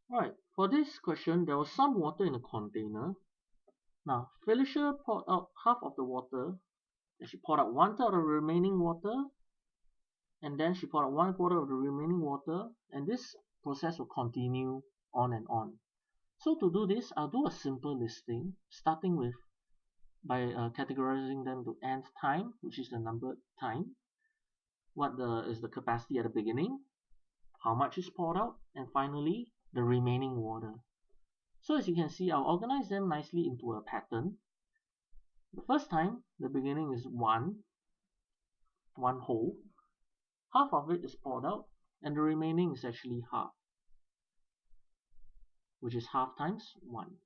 Right, for this question, there was some water in a container. Now, Felicia poured out half of the water, and she poured out 1/3 of the remaining water, and then she poured out 1/4 of the remaining water, and this process will continue on and on. So to do this, I'll do a simple listing, starting with by categorizing them to nth time, which is the number time, is the capacity at the beginning, how much is poured out, and finally the remaining water. So as you can see, I'll organize them nicely into a pattern. The first time, the beginning is one whole, half of it is poured out, and the remaining is actually half, which is half times 1.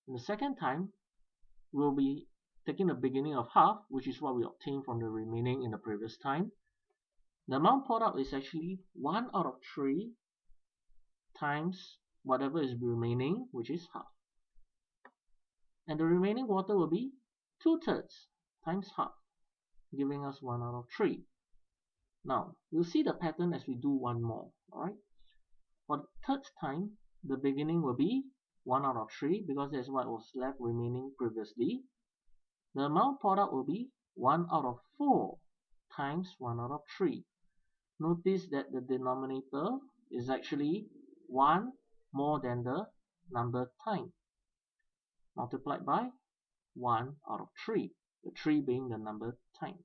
And the second time, we'll be taking the beginning of half, which is what we obtained from the remaining in the previous time. The amount poured out is actually 1/3 times whatever is remaining, which is half. And the remaining water will be 2/3 times half, giving us 1/3. Now, we'll see the pattern as we do one more, alright? For the third time, the beginning will be 1/3 because that's what was left remaining previously. The amount poured out will be 1/4 times 1/3. Notice that the denominator is actually 1 more than the number time, multiplied by 1/3, the 3 being the number time.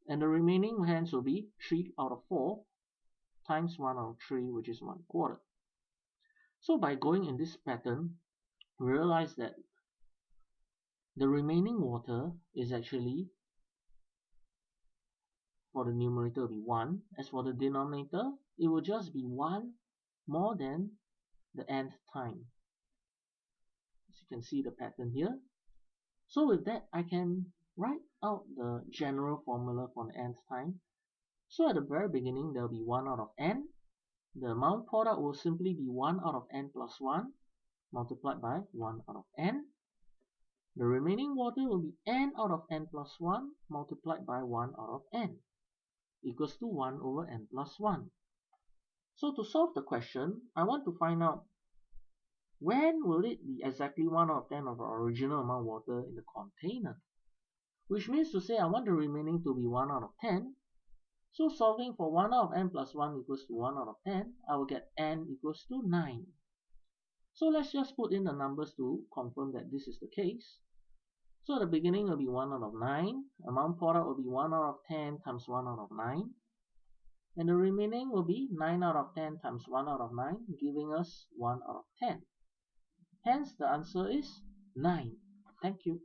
And the remaining hence will be 3/4 times 1/3, which is 1/4. So by going in this pattern, we realize that the remaining water is actually, for the numerator, will be 1. As for the denominator, it will just be 1 more than the nth time. As you can see the pattern here. So with that, I can write out the general formula for the nth time. So at the very beginning, there will be 1/n. The amount poured out will simply be 1/n plus 1 multiplied by 1/n. The remaining water will be n/n plus 1 multiplied by 1/n equals to 1/n plus 1. So to solve the question, I want to find out when will it be exactly 1/10 of our original amount of water in the container. Which means to say I want the remaining to be 1/10. So solving for 1/n plus 1 equals to 1/10, I will get n equals to 9. So let's just put in the numbers to confirm that this is the case. So at the beginning will be 1/9, amount poured out will be 1/10 times 1/9, and the remaining will be 9/10 times 1/9, giving us 1/10. Hence the answer is 9. Thank you.